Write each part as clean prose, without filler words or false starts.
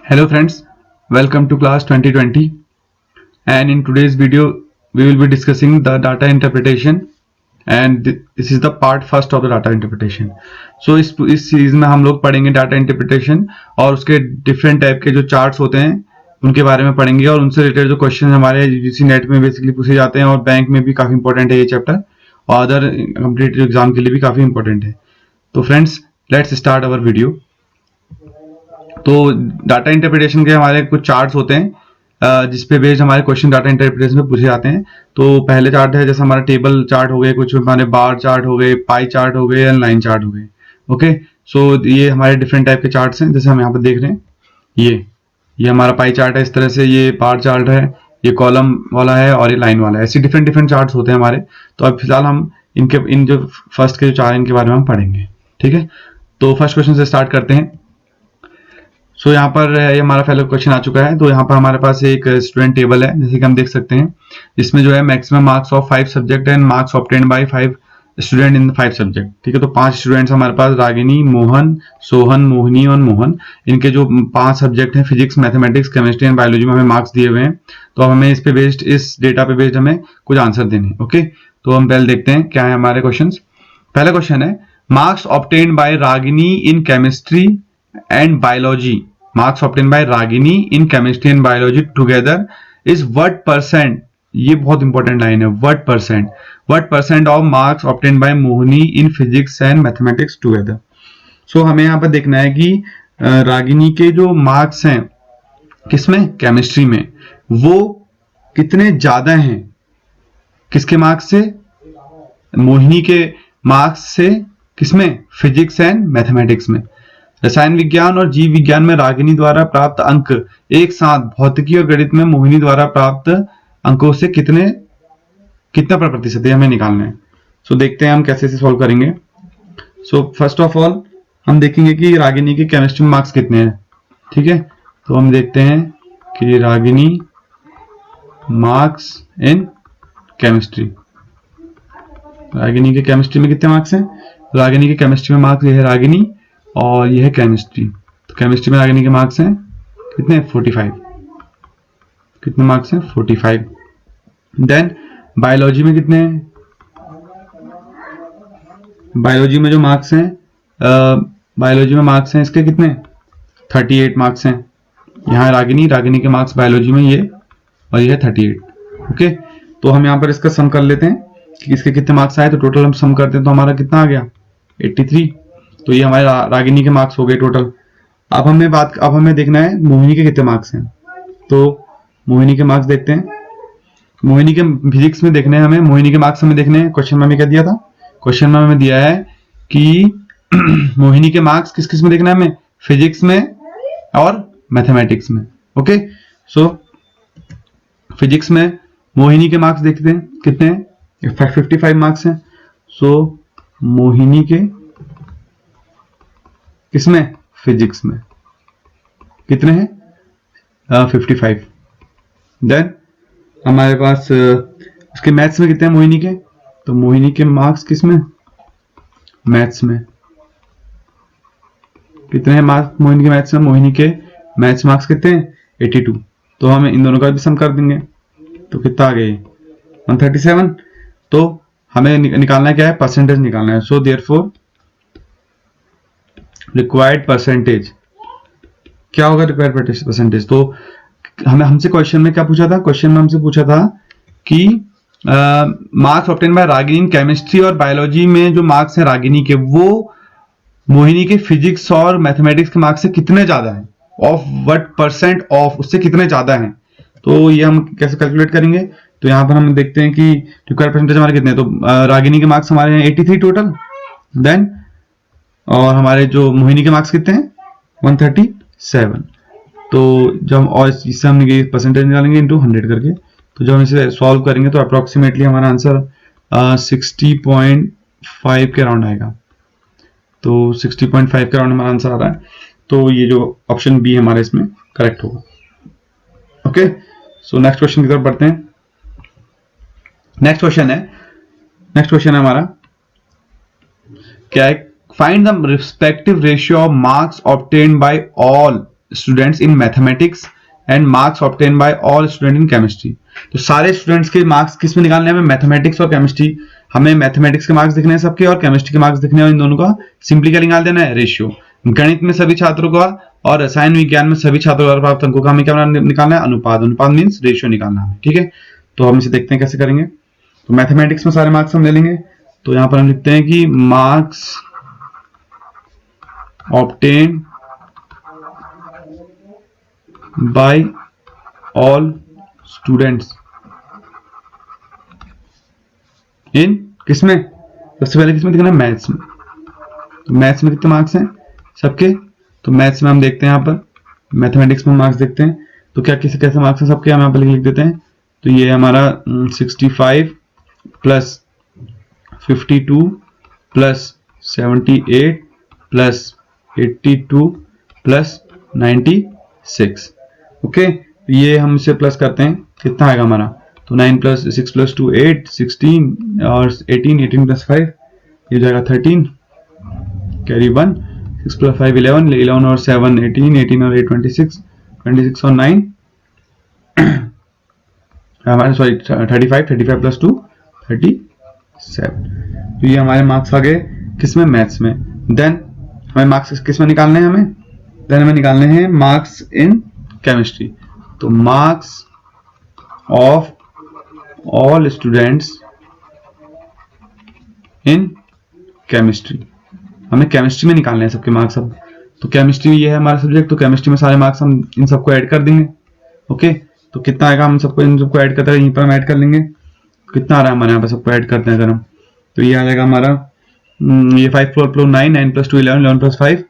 Hello friends, welcome to class 2020 and in today's video we will be discussing the data interpretation and this is the part first of the data interpretation. So इस series में हम लोग पढ़ेंगे data interpretation और उसके different type के जो charts होते हैं उनके बारे में पढ़ेंगे और उनसे रिलेटेड जो क्वेश्चन हमारे यूजीसी नेट में बेसिकली पूछे जाते हैं और बैंक में भी काफी इंपॉर्टेंट है ये चैप्टर और अदर कम्पिटिटिव एग्जाम के लिए भी काफी इंपॉर्टेंट है. तो friends let's start our video. तो डाटा इंटरप्रिटेशन के हमारे कुछ चार्ट्स होते हैं जिसपे बेस्ड हमारे क्वेश्चन डाटा इंटरप्रिटेशन में पूछे जाते हैं. तो पहले चार्ट है जैसे हमारा टेबल चार्ट हो गए, कुछ हमारे बार चार्ट हो गए, पाई चार्ट हो गए, लाइन चार्ट हो गए. ओके, सो ये हमारे डिफरेंट टाइप के चार्ट्स हैं जैसे हम यहाँ पर देख रहे हैं. ये हमारा पाई चार्ट है, इस तरह से ये बार चार्ट है, ये कॉलम वाला है और ये लाइन वाला है. ऐसे डिफरेंट डिफरेंट चार्ट्स होते हैं हमारे. तो अब फिलहाल हम इन जो फर्स्ट के जो चार इनके बारे में हम पढ़ेंगे. ठीक है, तो फर्स्ट क्वेश्चन से स्टार्ट करते हैं. सो यहाँ पर ये हमारा पहला क्वेश्चन आ चुका है. तो यहाँ पर हमारे पास एक स्टूडेंट टेबल है जैसे कि हम देख सकते हैं, जिसमें जो है maximum marks of 5 subject and marks obtained bye 5 student in 5 subject. ठीक है, तो 5 स्टूडेंट्स हमारे पास रागिनी, मोहन, सोहन, मोहिनी और मोहन. इनके जो 5 सब्जेक्ट हैं physics, mathematics, chemistry and biology में हमें मार्क्स दिए हुए हैं. तो अब हमें इस पे बेस्ड, इस डेटा पे बेस्ड हमें कुछ आंसर देने हैं. ओके, तो हम पहले देखते हैं क्या है हमारे क्वेश्चन. पहला क्वेश्चन है marks obtained bye Ragini in chemistry and biology. Marks obtained by Ragini in chemistry and biology together is what percent? ये बहुत इंपॉर्टेंट लाइन है. what percent of marks obtained by Mohini in physics and mathematics together? So हमें यहाँ पर देखना है कि रागिनी के जो मार्क्स हैं किसमें, केमिस्ट्री में, वो कितने ज्यादा हैं किसके मार्क्स से, मोहिनी के मार्क्स से. किसमें, फिजिक्स एंड मैथमेटिक्स में. रसायन विज्ञान और जीव विज्ञान में रागिनी द्वारा प्राप्त अंक एक साथ भौतिकी और गणित में मोहिनी द्वारा प्राप्त अंकों से कितना प्रतिशत है हमें निकालना है. सो देखते हैं हम कैसे इसे सॉल्व करेंगे. सो फर्स्ट ऑफ ऑल हम देखेंगे कि रागिनी के केमिस्ट्री में मार्क्स कितने हैं. ठीक है, तो हम देखते हैं कि Ragini marks in chemistry. Ragini के केमिस्ट्री में कितने मार्क्स हैं. रागिनी के केमिस्ट्री में मार्क्स, ये है रागिनी और यह है केमिस्ट्री. तो केमिस्ट्री में रागिनी के मार्क्स हैं कितने, 45. कितने मार्क्स हैं, 45. देन बायोलॉजी में कितने हैं, बायोलॉजी में जो मार्क्स हैं, बायोलॉजी में मार्क्स हैं इसके कितने, 38 मार्क्स हैं. यहाँ रागिनी के मार्क्स बायोलॉजी में ये और ये है 38. ओके, तो हम यहाँ पर इसका सम कर लेते हैं कि इसके कितने मार्क्स आए. तो टोटल हम सम करते हैं तो हमारा कितना आ गया, 83. तो ये हमारे रागिनी के मार्क्स हो गए टोटल. अब हमें देखना है मोहिनी के कितने मार्क्स हैं. तो मोहिनी के मार्क्स देखते हैं. मोहिनी के फिजिक्स में देखने हैं हमें, मोहिनी के मार्क्स हमें देखने हैं. क्वेश्चन में हमें क्या दिया था, क्वेश्चन में हमें दिया है कि मोहिनी के मार्क्स किस किस में देखना है हमें, फिजिक्स में और मैथमेटिक्स में. ओके, सो फिजिक्स में मोहिनी के मार्क्स देखते हैं कितने हैं, 55 मार्क्स हैं. सो मोहिनी के किसमें, फिजिक्स में कितने हैं, 55. देन हमारे पास उसके मैथ्स में कितने हैं मोहिनी के. तो मोहिनी के मार्क्स किसमें, मैथ्स में कितने हैं मार्क्स मोहिनी के मैथ्स में. मोहिनी के मैथ्स मार्क्स कितने हैं, 82. तो हम इन दोनों का भी सम कर देंगे. तो कितना आ गया, 137. तो हमें निकालना क्या है, परसेंटेज निकालना है. सो देयरफॉर रिक्वायर्ड परसेंटेज क्या होगा, रिक्वायर्ड परसेंटेज. तो हमसे क्वेश्चन में क्या पूछा था, क्वेश्चन में हमसे पूछा था कि marks obtain bye Ragini in chemistry और बायोलॉजी में जो मार्क्स हैं रागिनी के, वो मोहिनी के फिजिक्स और मैथमेटिक्स के मार्क्स से कितने ज्यादा हैं, ऑफ व्हाट परसेंट ऑफ, उससे कितने ज्यादा हैं. तो ये हम कैसे कैलकुलेट करेंगे. तो यहाँ पर हम देखते हैं कि रिक्वायर्ड परसेंटेज हमारे कितने. तो रागिनी के मार्क्स हमारे हैं 83 टोटल. देन और हमारे जो मोहिनी के मार्क्स कितने हैं, 137. तो जब और इससे हम परसेंटेज निकालेंगे इनटू 100 करके. तो जब हम इसे सॉल्व करेंगे तो अप्रोक्सीमेटली हमारा आंसर 60.5 के अराउंड आएगा. तो 60.5 के अराउंड हमारा आंसर आ रहा है. तो ये जो ऑप्शन बी हमारा इसमें करेक्ट होगा. ओके, सो नेक्स्ट क्वेश्चन की तरफ बढ़ते हैं. नेक्स्ट क्वेश्चन है हमारा क्या है, find the respective ratio of marks obtained by all students in mathematics and marks obtain by all student in chemistry. तो सारे स्टूडेंट्स के मार्क्स किस में निकालने हैं हमें, मैथमेटिक्स और केमिस्ट्री। हमें मैथमेटिक्स के मार्क्स दिखने हैं सबके और केमिस्ट्री के मार्क्स दिखने हैं, इन दोनों का सिंपली क्या निकाल देना है, रेशियो। गणित में सभी छात्रों का और रसायन विज्ञान में सभी छात्रों का प्राप्त अंकों का हमें क्या निकालना है, अनुपात। अनुपात मीन्स रेशियो निकालना है, ठीक है। तो हम इसे देखते हैं कैसे करेंगे। तो मैथमेटिक्स में सारे मार्क्स हम ले लेंगे। तो यहां पर हम लिखते हैं कि marks obtain by all students in किसमें, सबसे पहले किसमें दिखना है, मैथ्स में। तो मैथ्स में कितने मार्क्स हैं सबके, तो मैथ्स में हम देखते हैं यहाँ पर, मैथमेटिक्स में मार्क्स देखते हैं। तो क्या किसी कैसे मार्क्स हैं सबके, हम यहाँ पर लिख देते हैं। तो ये हमारा 65 plus 52 plus 78 plus 82 plus 96। Okay, ये हम इसे प्लस करते हैं, कितना आएगा हमारा, तो 9 प्लस 6 प्लस 2 8, 16 और 18, 18 प्लस 5 ये जाएगा 13, कैरी 1, 6 प्लस 5 11, 11 और 7 18, 18 और 8 26, 26 और 9 हमारे सॉरी 35, 35 प्लस 2 37। तो ये हमारे मार्क्स आ गए किसमें, मैथ्स में। देन हमें मार्क्स किस में निकालने हैं, हमें निकालने हैं मार्क्स इन केमिस्ट्री। तो marks of all students in chemistry, हमें केमिस्ट्री में निकालने हैं सबके मार्क्स अब। तो केमिस्ट्री ये है हमारा सब्जेक्ट, तो केमिस्ट्री में सारे मार्क्स हम इन सबको ऐड कर देंगे। ओके, तो कितना आएगा, हम सबको इन सबको ऐड करते हैं, यहीं पर हम ऐड कर लेंगे। कितना आ रहा है हमारे यहाँ पर, सबको ऐड करते हैं अगर हम, तो ये आ जाएगा हमारा ये 5 4 प्लस 9, 9 प्लस 2 11, 11 प्लस 5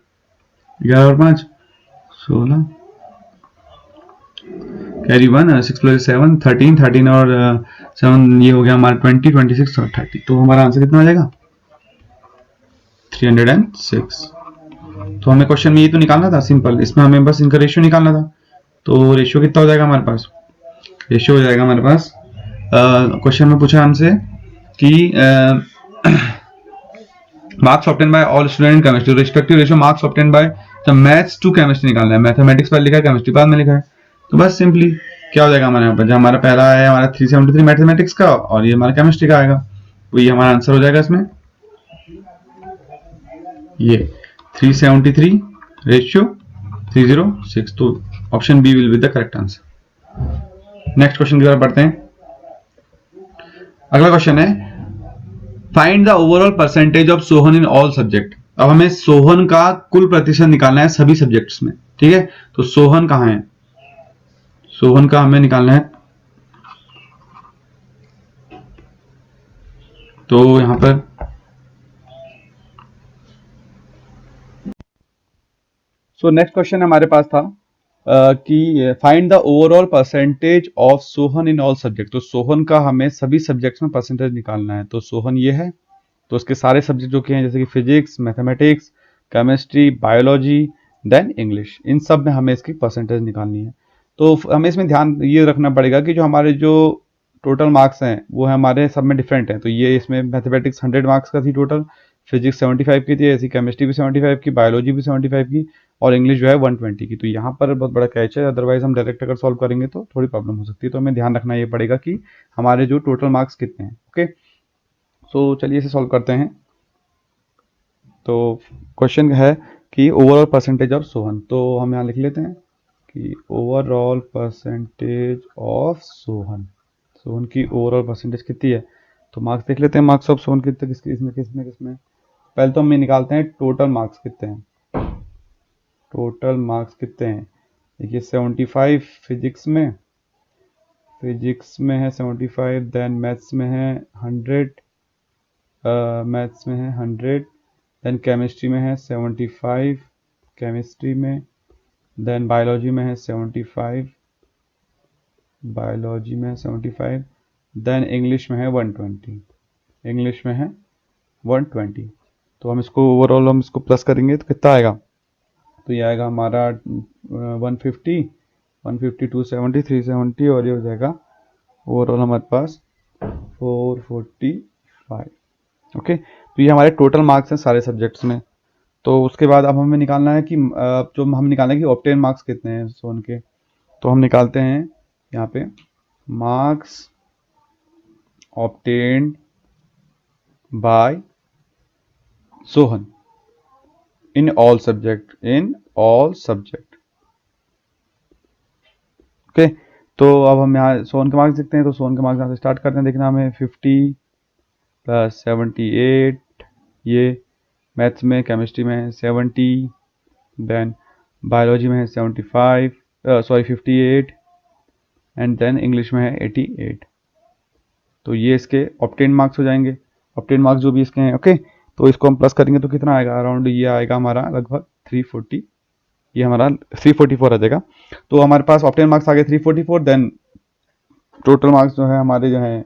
11 और 5 16, कैरी 1, 6 प्लस 7 13, 13 और 7 ये हो गया हमारा 20, 26 और 30। तो हमारा आंसर कितना आ जाएगा, 306। तो हमें क्वेश्चन में ये तो निकालना था सिंपल, इसमें हमें बस इनका रेशियो निकालना था। तो रेशियो कितना हो जाएगा हमारे पास, रेशियो हो जाएगा हमारे पास, क्वेश्चन में पूछा हमसे कि marks obtain by all student in chemistry, respective ratio marks obtain by maths to chemistry निकालना है। मैथमेटिक्स पर लिखा है, केमिस्ट्री बाद में लिखा है। तो बस सिंपली क्या हो जाएगा हमारे यहाँ पर, जो हमारा पहला है हमारा 373 मैथमेटिक्स का और ये हमारा केमिस्ट्री का आएगा। तो ये हमारा आंसर हो जाएगा इसमें, ये 373 रेशियो 306। तो option B will be the correct answer. Next question की तरफ बढ़ते हैं। अगला क्वेश्चन है find the overall percentage of Sohan in all subject. अब हमें सोहन का कुल प्रतिशत निकालना है सभी सब्जेक्ट्स में, ठीक है। तो सोहन कहां है, सोहन का हमें निकालना है। तो यहां पर नेक्स्ट क्वेश्चन हमारे पास था कि find the overall percentage of Sohan in all subject. तो सोहन का हमें सभी सब्जेक्ट्स में परसेंटेज निकालना है। तो सोहन ये है, तो उसके सारे सब्जेक्ट जो कि हैं जैसे कि physics, mathematics, chemistry, biology, then English, इन सब में हमें इसकी परसेंटेज निकालनी है। तो हमें इसमें ध्यान ये रखना पड़ेगा कि जो हमारे जो टोटल मार्क्स हैं वो हमारे सब में डिफरेंट हैं। तो ये इसमें मैथमेटिक्स 100 मार्क्स का थी टोटल, फिजिक्स 75 की थी, ऐसी केमिस्ट्री भी 75 की, बायोलॉजी भी 75 की और इंग्लिश जो है 120 की। तो यहाँ पर बहुत बड़ा कैच है, अदरवाइज हम डायरेक्ट अगर सॉल्व करेंगे तो थोड़ी प्रॉब्लम हो सकती है। तो हमें ध्यान रखना ये पड़ेगा कि हमारे जो टोटल मार्क्स कितने हैं। ओके, सो चलिए इसे सॉल्व करते हैं। तो क्वेश्चन है कि ओवरऑल परसेंटेज ऑफ सोहन, तो हम यहाँ लिख लेते हैं कि overall percentage of Sohan, Sohan की ओवरऑल परसेंटेज कितनी है। तो मार्क्स देख लेते हैं, मार्क्स ऑफ सोहन कितने किसमें। पहले तो हम ये निकालते हैं टोटल मार्क्स कितने हैं, टोटल मार्क्स कितने हैं। देखिए 75 फिजिक्स में है 75, देन मैथ्स में है 100, मैथ्स में है 100, देन केमिस्ट्री में है 75 केमिस्ट्री में, देन बायोलॉजी में है 75 बायोलॉजी में है 75, देन इंग्लिश में है 120, इंग्लिश में है 120। तो हम इसको ओवरऑल हम इसको प्लस करेंगे तो कितना आएगा, तो ये आएगा हमारा 150, 270, 370 और ये हो जाएगा ओवरऑल हमारे पास 445। ओके, तो ये हमारे टोटल मार्क्स हैं सारे सब्जेक्ट्स में। तो उसके बाद अब हमें निकालना है कि जो हम निकालना है कि ऑब्टेन मार्क्स कितने हैं सोहन के। तो हम निकालते हैं यहाँ पे marks obtained bye Sohan in all subject. Okay, तो अब हम यहाँ सोहन के मार्क्स देखते हैं। तो सोहन के मार्क्स यहाँ से स्टार्ट करते हैं देखना। हमें 50 प्लस 78, ये मैथ्स में, केमिस्ट्री में है 70, देन बायोलॉजी में है 75, 58, एंड देन इंग्लिश में है 88। तो ये इसके ऑब्टेन मार्क्स हो जाएंगे, ऑब्टेन मार्क्स जो भी इसके हैं। ओके, तो इसको हम प्लस करेंगे तो कितना आएगा, अराउंड ये आएगा हमारा लगभग 340, ये हमारा 344 आ जाएगा। तो हमारे पास ऑब्टेन मार्क्स आ गए 344, देन टोटल मार्क्स जो है हमारे जो है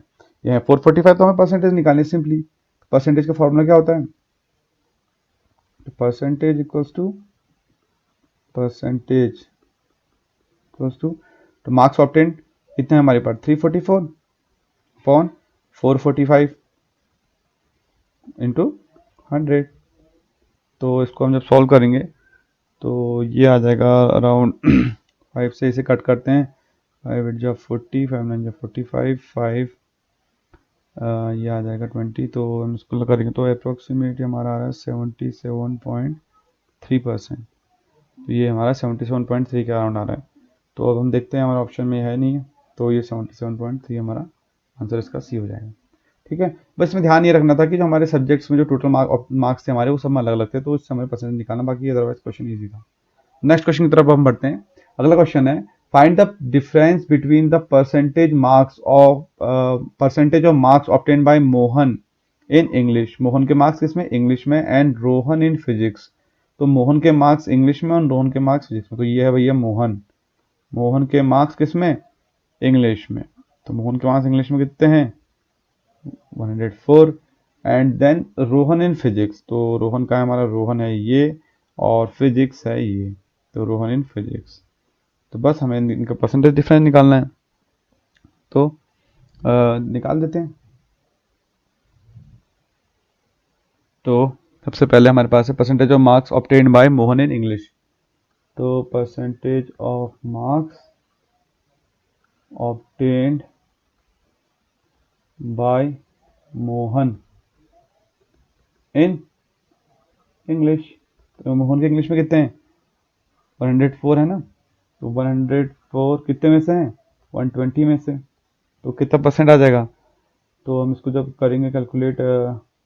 ये है 445। तो हमें परसेंटेज निकालनी सिंपली। परसेंटेज का फॉर्मूला क्या होता है, परसेंटेज इक्वल्स टू तो मार्क्स ऑब्टेन कितने हैं हमारे पास 344 अपॉन 445 इंटू 100। तो इसको हम जब सॉल्व करेंगे तो ये आ जाएगा अराउंड 5 से इसे कट करते हैं, 5 8 जा 40, 5 9 जा 45, 5 ये आ जाएगा 20। तो हम इसको करेंगे तो अप्रोक्सीमेट हमारा आ रहा है 77.3%। तो ये हमारा 77.3 के अराउंड आ रहा है। तो अब हम देखते हैं, हमारा ऑप्शन में है नहीं है, तो ये 77.3 हमारा आंसर इसका सी हो जाएगा। ठीक है, बस इसमें ध्यान ये रखना था कि जो हमारे सब्जेक्ट्स में जो टोटल मार्क्स थे हमारे, वो सब में अलग अलग थे, तो उससे हमें परसेंटेज निकालना, बाकी अदरवाइज क्वेश्चन ईजी था। नेक्स्ट क्वेश्चन की तरफ हम बढ़ते हैं। अगला क्वेश्चन है, find the difference between the percentage of marks obtain bye Mohan in English. Mohan के मार्क्स किसमें, इंग्लिश में, एंड रोहन इन फिजिक्स। तो मोहन के मार्क्स इंग्लिश में और रोहन के मार्क्स फिजिक्स में। तो ये है भैया मोहन के मार्क्स किसमें, इंग्लिश में। तो मोहन के मार्क्स इंग्लिश में कितने हैं 104, and then Rohan in physics. तो रोहन का है हमारा, रोहन है ये, और फिजिक्स है ये, तो रोहन इन फिजिक्स। तो बस हमें इनका परसेंटेज डिफरेंस निकालना है, तो निकाल देते हैं। तो सबसे पहले हमारे पास है percentage of marks obtained by Mohan in English. तो percentage of marks obtained by Mohan in English. तो मोहन के इंग्लिश में कितने हैं 104 है ना। तो 104 कितने में से हैं 120 में से, तो कितना परसेंट आ जाएगा। तो हम इसको जब करेंगे कैलकुलेट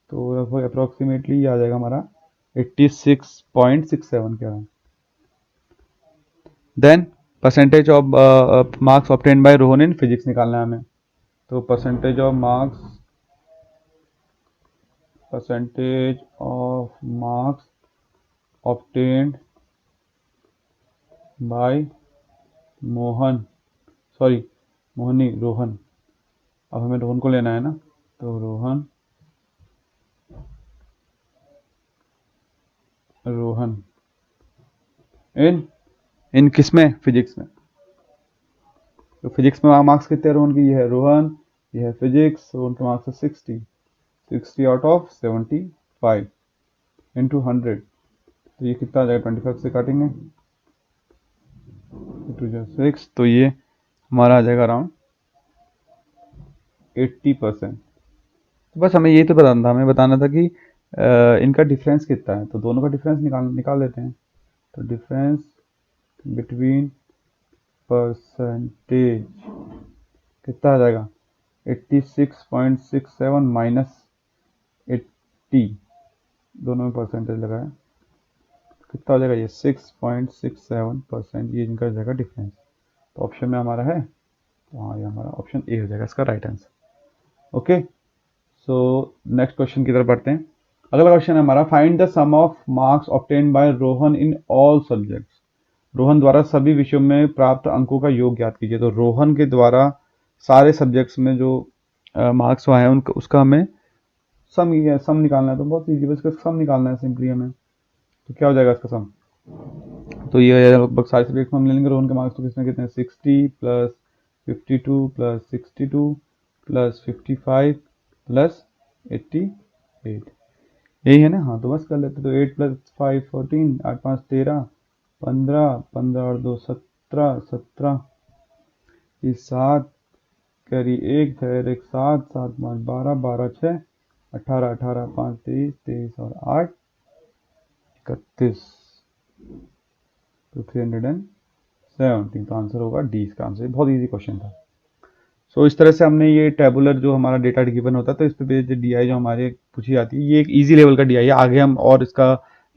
तो लगभग अप्रोक्सीमेटली आ जाएगा हमारा 86.67 के around. Then percentage of marks obtained by Rohan in physics निकालना है हमें। तो percentage of marks obtained by Mohan नहीं रोहन, अब हमें रोहन को लेना है ना। तो रोहन इन किस में, फिजिक्स में। तो फिजिक्स में मार्क्स कितने हैं रोहन की, ये है रोहन, ये है फिजिक्स, रोहन के मार्क्स है 60 आउट ऑफ 75 इंटू 100। तो ये कितना आ जाएगा 25 से काटेंगे 6, तो ये हमारा आ जाएगा अराउंड 80%। तो बस हमें ये तो बताना था, हमें बताना था कि इनका डिफरेंस कितना है। तो दोनों का डिफरेंस निकाल देते हैं। तो डिफरेंस बिटवीन परसेंटेज कितना आ जाएगा 86.67 माइनस 80, दोनों में परसेंटेज लगाया, कितना हो जाएगा ये 6.67%, ये इनका जाएगा डिफरेंस। तो ऑप्शन में हमारा है, तो हाँ ये हमारा ऑप्शन ए हो जाएगा इसका right answer. Okay, so next question की तरफ बढ़ते हैं। अगला क्वेश्चन है हमारा, find the sum of marks obtain by Rohan in all subjects. Rohan द्वारा सभी विषयों में प्राप्त अंकों का योग ज्ञात कीजिए। तो रोहन के द्वारा सारे सब्जेक्ट्स में जो मार्क्स आए हैं उनका, उसका हमें सम निकालना है। तो बहुत ईजी, बस इसका सम निकालना है सिंपली हमें। तो क्या हो जाएगा इसका सम, तो ये हो जाएगा लगभग सारे सब्जेक्ट में हम ले लेंगे। रोहन के मार्क्स तो किसमें कितने 60 प्लस 52 प्लस 62 प्लस 55 प्लस 88, यही है ना, हाँ तो बस कर लेते। तो 8 + 5 14, 8 5 13, 15, 15 और 2 17, 17, ये 7, कैरी 1, फिर एक 7, 7 5 12, 12 6, 18, 18 5 23, 23 और 8 31, तो 317। तो आंसर होगा डी, इसका आंसर। बहुत इजी क्वेश्चन था। सो इस तरह से हमने ये टेबुलर जो हमारा डेटा गिवन होता है, तो इस पे बेस्ड डीआई जो हमारे पूछी जाती है, ये एक इजी लेवल का डीआई है। आगे हम और इसका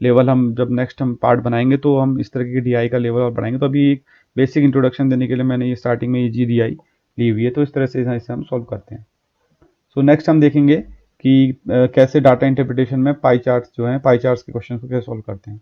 लेवल हम जब नेक्स्ट हम पार्ट बनाएंगे तो हम इस तरह के डीआई का लेवल और बढ़ाएंगे। तो अभी एक बेसिक इंट्रोडक्शन देने के लिए मैंने ये स्टार्टिंग में इजी डीआई ली हुई है। तो इस तरह से इसे हम सॉल्व करते हैं। सो नेक्स्ट हम देखेंगे कि कैसे डाटा इंटरप्रिटेशन में पाई चार्ट्स जो हैं, पाई चार्ट्स के क्वेश्चन को कैसे सॉल्व करते हैं।